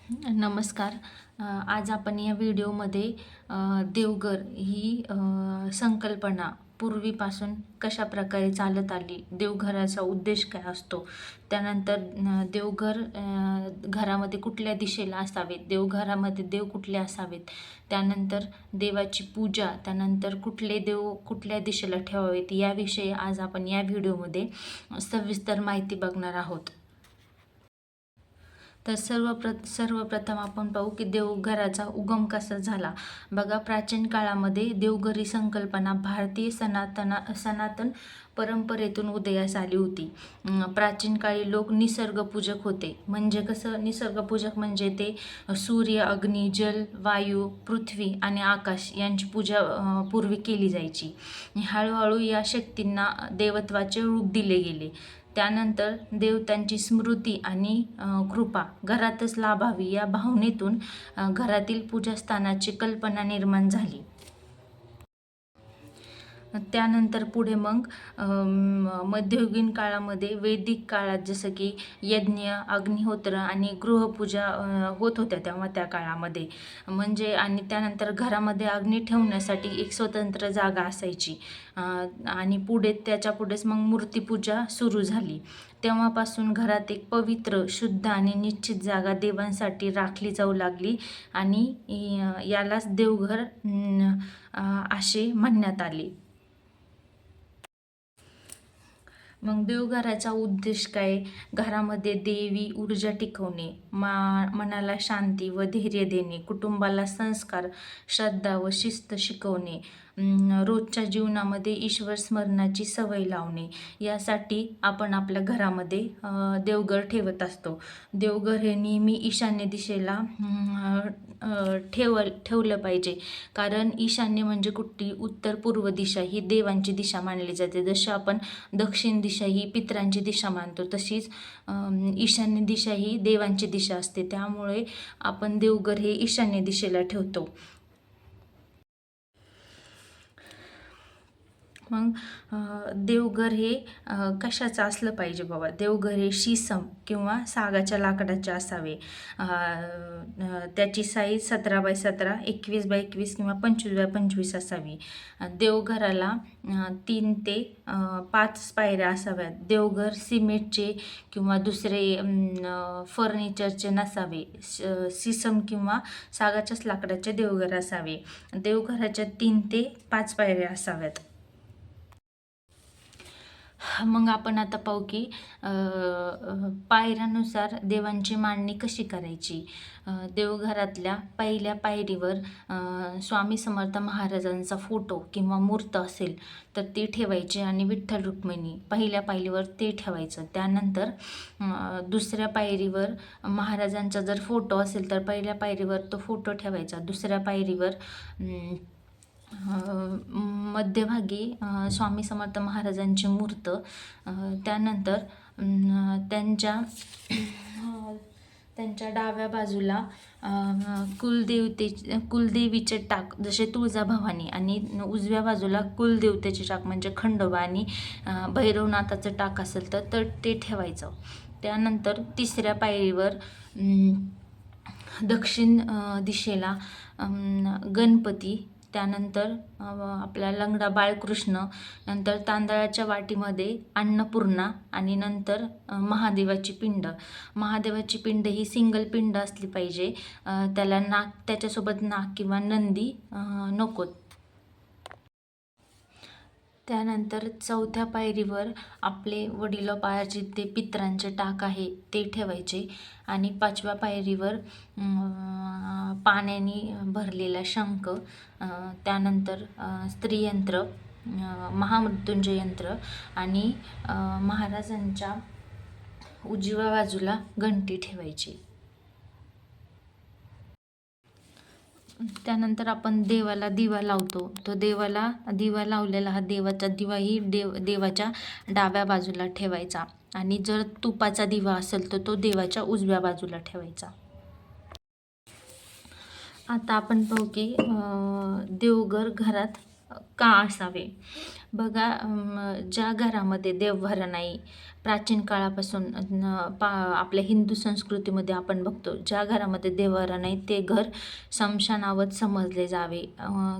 नमस्कार. आज आपण या व्हिडिओमध्ये देवघर ही संकल्पना पूर्वीपासून कशा प्रकारे चालत आली, देवघराचा उद्देश काय असतो, त्यानंतर देवघर घरामध्ये कुठल्या दिशेला असावेत, देवघरामध्ये देव कुठले असावेत, त्यानंतर देवाची पूजा, त्यानंतर कुठले देव कुठल्या दिशेला ठेवावेत, याविषयी आज आपण या व्हिडिओमध्ये सविस्तर माहिती बघणार आहोत. तर सर्वप्रथम आपण पाहू की देवघराचा उगम कसा झाला. बघा, प्राचीन काळामध्ये देवघर ही संकल्पना भारतीय सनातन परंपरेतून उदयास आली होती. प्राचीन काळी लोक निसर्गपूजक होते. म्हणजे कसं निसर्गपूजक, म्हणजे ते सूर्य, अग्नी, जल, वायू, पृथ्वी आणि आकाश यांची पूजा पूर्वी केली जायची. हळूहळू या शक्तींना देवत्वाचे रूप दिले गेले. त्यानंतर देवतांची स्मृती आणि कृपा घरातच लाभावी या भावनेतून घरातील पूजास्थानाची कल्पना निर्माण झाली. त्यानंतर पुढे मग मध्ययुगीन काळामध्ये, वैदिक काळात जसं की यज्ञ, अग्निहोत्र आणि गृहपूजा होत होत्या तेव्हा त्या काळामध्ये. म्हणजे आणि त्यानंतर घरामध्ये अग्नी ठेवण्यासाठी एक स्वतंत्र जागा असायची. आणि त्याच्या पुढेच मग मूर्तीपूजा सुरू झाली. तेव्हापासून घरात एक पवित्र, शुद्ध आणि निश्चित जागा देवांसाठी राखली जाऊ लागली आणि यालाच देवघर असे म्हणण्यात आले. मग देवघराचा उद्देश काय? घरामध्ये देवी ऊर्जा टिकवणे, मनाला शांती व धैर्य देणे, कुटुंबाला संस्कार, श्रद्धा व शिस्त शिकवणे, रोजच्या जीवनामध्ये ईश्वर स्मरणाची सवय लावणे, यासाठी आपण आपल्या घरामध्ये देवघर ठेवत असतो. देवघर हे नेहमी ईशान्य दिशेला ठेवलं पाहिजे. कारण ईशान्य म्हणजे कुठली उत्तर पूर्व दिशा ही देवांची दिशा मानली जाते. जशी आपण दक्षिण दिशा ही पितरांची दिशा मानतो, तशीच ईशान्य दिशा ही देवांची दिशा असते. त्यामुळे आपण देवघर हे ईशान्य दिशेला ठेवतो. मग देवघर हे कशाचं असलं पाहिजे बाबा? देवघर हे शीसम किंवा सागाच्या लाकडाचे असावे. त्याची साईज 17x17, 21x21 किंवा 25x25 असावी. देवघराला 3 ते 5 पायऱ्या असाव्यात. देवघर सिमेंटचे किंवा दुसरे फर्निचरचे नसावे. शीसम किंवा सागाच्याच लाकडाचे देवघर असावे. देवघराच्या 3 ते 5 पायऱ्या असाव्यात. मग आपण आता पाहू की पायऱ्यानुसार देवांची मांडणी कशी करायची. देवघरातल्या पहिल्या पायरीवर स्वामी समर्थ महाराजांचा फोटो किंवा मूर्त असेल तर ती ठेवायची आणि विठ्ठल रुक्मिणी पहिल्या पायरीवर ते ठेवायचं. त्यानंतर दुसऱ्या पायरीवर महाराजांचा जर फोटो असेल तर पहिल्या पायरीवर तो फोटो ठेवायचा. दुसऱ्या पायरीवर मध्यभागी स्वामी समर्थ महाराजांची मूर्त, त्यानंतर त्यांच्या डाव्या बाजूला कुलदेवीचे टाक जसे तुळजाभवानी, आणि उजव्या बाजूला कुलदेवतेचे टाक म्हणजे खंडोबा आणि भैरवनाथाचं टाक असेल तर ते ठेवायचं. त्यानंतर तिसऱ्या पायरीवर दक्षिण दिशेला गणपती, त्यानंतर आपला लंगडा बाळकृष्ण, नंतर तांदळाच्या वाटीमध्ये अन्नपूर्णा आणि नंतर महादेवाची पिंड. महादेवाची पिंड ही सिंगल पिंड असली पाहिजे. त्याच्यासोबत नाग किंवा नंदी नकोत. त्यानंतर चौथ्या पायरीवर आपले वडिलोपार्जित ते पितरांचे टाक आहे ते ठेवायचे. आणि 5व्या पायरीवर पाण्याने भरलेला शंख, त्यानंतर स्त्रीयंत्र, महामृत्युंजय यंत्र आणि महाराजांच्या उजव्या बाजूला घंटी ठेवायची. त्यानंतर आपण देवाला दिवा लावतो. तो दिवा लावलेला हा देवाचा दिवा ही देवाच्या डाव्या बाजूला ठेवायचा. आणि जर तुपाचा दिवा असेल तर तो देवाच्या उजव्या बाजूला ठेवायचा. आता आपण पाहू की देवघर घरात का असावे? बघा, ज्या घरामध्ये देवघर नाही, प्राचीन काळापासून आपल्या हिंदू संस्कृतीमध्ये आपण बघतो, ज्या घरामध्ये देवघर नाही ते घर स्मशानावत समजले जावे.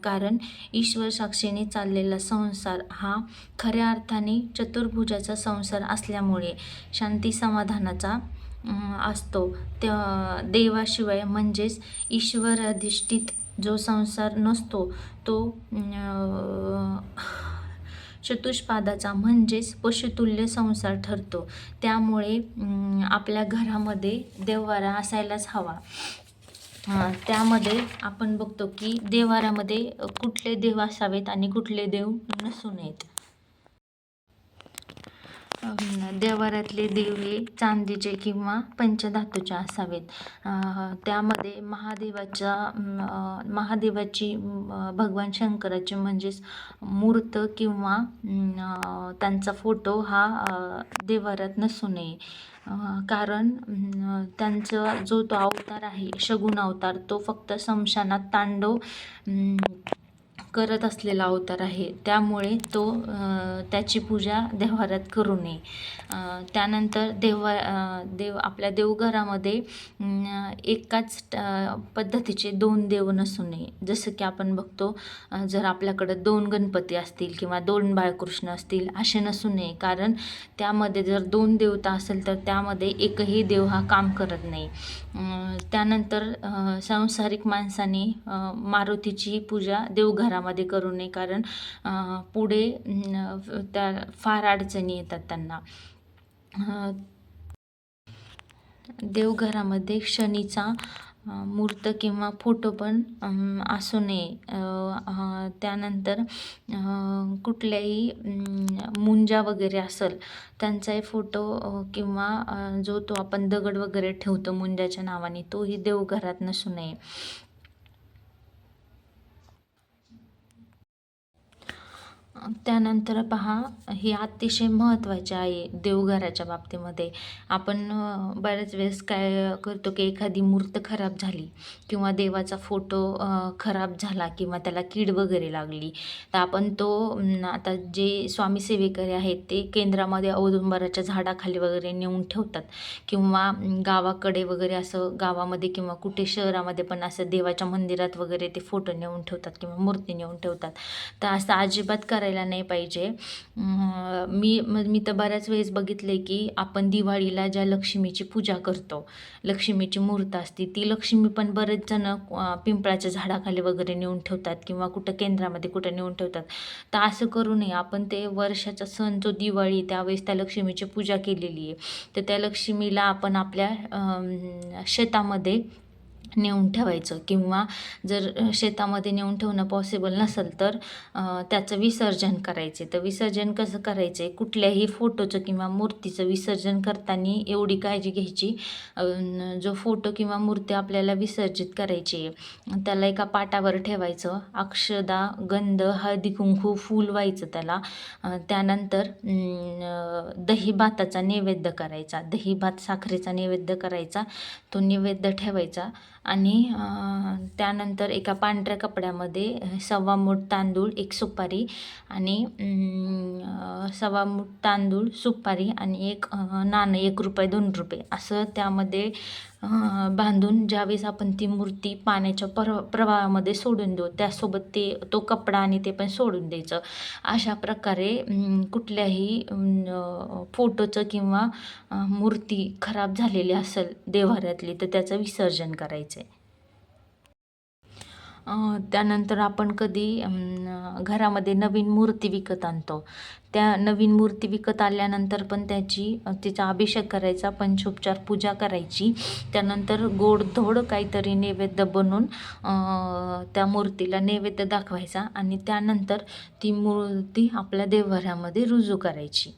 कारण ईश्वर साक्षीने चाललेला संसार हा खऱ्या अर्थाने चतुर्भुजाचा संसार असल्यामुळे शांती समाधानाचा असतो. त्या देवाशिवाय म्हणजेच ईश्वराधिष्ठित जो संसार नसतो तो चतुष्पादाचा म्हणजेच पशुतुल्य संसार ठरतो. त्यामुळे आपल्या घरामध्ये देव्हारा असायलाच हवा. त्यामध्ये आपण बघतो की देव्हाऱ्यामध्ये कुठले देव असावेत आणि कुठले देव नसू नयेत. देव्हाऱ्यातले देव हे चांदीचे किंवा पंचधातूचे असावेत. त्यामध्ये महादेवाची भगवान शंकराची म्हणजेच मूर्त किंवा त्यांचा फोटो हा देव्हाऱ्यात नसू नये. कारण त्यांचा जो तो अवतार आहे शगुन अवतार, तो फक्त स्मशानात तांडव करत असलेला अवतार आहे. त्यामुळे त्याची पूजा देव्हाऱ्यात करू नये. त्यानंतर आपल्या देवघरामध्ये एकाच पद्धतीचे 2 देव नसू नये. जसं की आपण बघतो, जर आपल्याकडं 2 गणपती असतील किंवा 2 बाळकृष्ण असतील असे नसू नये. कारण त्यामध्ये जर 2 देवता असेल तर त्यामध्ये एकही देव हा काम करत नाही. त्यानंतर सांसारिक माणसाने मारुतीची पूजा देवघरामध्ये करू नये. कारण पुढे त्या फार अडचणी येतात त्यांना. देवघरामध्ये शनीचा मूर्त किंवा फोटो पण असू नये. त्यानंतर कुठल्याही मुंजा वगैरे असेल त्यांचाही फोटो किंवा जो तो आपण दगड वगैरे ठेवतो मुंजाच्या नावाने, तोही देवघरात नसू नये. त्यानंतर पहा, हे अतिशय महत्त्वाचे आहे देवघराच्या बाबतीमध्ये. आपण बऱ्याच वेळेस काय करतो की एखादी मूर्त खराब झाली किंवा देवाचा फोटो खराब झाला किंवा त्याला कीड वगैरे लागली, तर आपण तो आता जे स्वामी सेवेकरी आहेत ते केंद्रामध्ये औदुंबराच्या झाडाखाली वगैरे नेऊन ठेवतात किंवा गावाकडे वगैरे असं गावामध्ये किंवा कुठे शहरामध्ये पण असं देवाच्या मंदिरात वगैरे ते फोटो नेऊन ठेवतात किंवा मूर्ती नेऊन ठेवतात. तर असं अजिबात करायला नाही पाहिजे. मी तर बऱ्याच वेळेस बघितले की आपण दिवाळीला ज्या लक्ष्मीची पूजा करतो, लक्ष्मीची मूर्त असते, ती लक्ष्मी पण बरेच जण पिंपळाच्या झाडाखाली वगैरे नेऊन ठेवतात किंवा कुठं केंद्रामध्ये कुठं नेऊन ठेवतात. तर असं करू नये. आपण ते वर्षाचा सण जो दिवाळी, त्यावेळेस त्या लक्ष्मीची पूजा केलेली आहे, तर त्या लक्ष्मीला आपण आपल्या शेतामध्ये नेऊन ठेवायचं किंवा जर शेतामध्ये नेऊन ठेवणं पॉसिबल नसेल तर त्याचं विसर्जन करायचे. तर विसर्जन कसं करायचं आहे, कुठल्याही फोटोचं किंवा मूर्तीचं विसर्जन करताना एवढी काळजी घ्यायची, जो फोटो किंवा मूर्ती आपल्याला विसर्जित करायची आहे त्याला एका पाटावर ठेवायचं, अक्षदा, गंध, हळदी कुंकू, फूल व्हायचं त्याला. त्यानंतर दही भाताचा नैवेद्य करायचा, दही भात साखरेचा नैवेद्य करायचा, तो नैवेद्य ठेवायचा. आणि त्यानंतर एका पांढऱ्या कपड्यामध्ये 1.25 मूठ तांदूळ, 1 सुपारी आणि 1.25 मूठ तांदूळ, सुपारी आणि एक नाणं, 1 रुपये 2 रुपये असं त्यामध्ये बांधून ज्यावेळेस आपण ती मूर्ती पाण्याच्या प्रवाहामध्ये सोडून देऊ, त्यासोबत तो कपडा आणि ते पण सोडून द्यायचं. अशा प्रकारे कुठल्याही फोटोचं किंवा मूर्ती खराब झालेली असेल देव्हाऱ्यातली तर त्याचं विसर्जन करायचं आहे. त्यानंतर आपण कधी घरामध्ये नवीन मूर्ती विकत आणतो, त्या नवीन मूर्ती विकत आल्यानंतर पण तिचा अभिषेक करायचा, पंचोपचार पूजा करायची. त्यानंतर गोडधोड काहीतरी नैवेद्य बनवून त्या मूर्तीला नैवेद्य दाखवायचा आणि त्यानंतर ती मूर्ती आपल्या देव्हाऱ्यामध्ये रुजू करायची.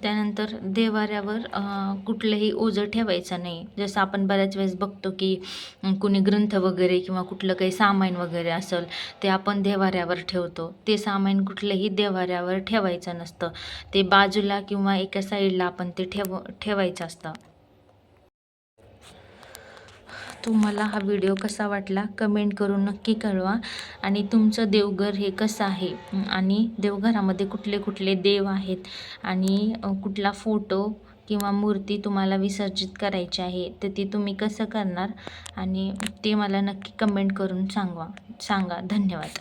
त्यानंतर देव्हाऱ्यावर कुठलंही ओझं ठेवायचं नाही. जसं आपण बऱ्याच वेळेस बघतो की कुणी ग्रंथ वगैरे किंवा कुठलं काही सामान वगैरे असेल ते आपण देव्हाऱ्यावर ठेवतो. ते सामान कुठलंही देव्हाऱ्यावर ठेवायचं नसतं. ते बाजूला किंवा एका साईडला आपण ते ठेवायचं असतं. तुम्हाला हा व्हिडिओ कसा वाटला कमेंट करून नक्की कळवा. आणि तुमचं देवघर हे कसं आहे आणि देवघरामध्ये कुठले कुठले देव आहेत आणि कुठला फोटो किंवा मूर्ती तुम्हाला विसर्जित करायची आहे तर ती तुम्ही कसं करणार आणि ते मला नक्की कमेंट करून सांगा. धन्यवाद.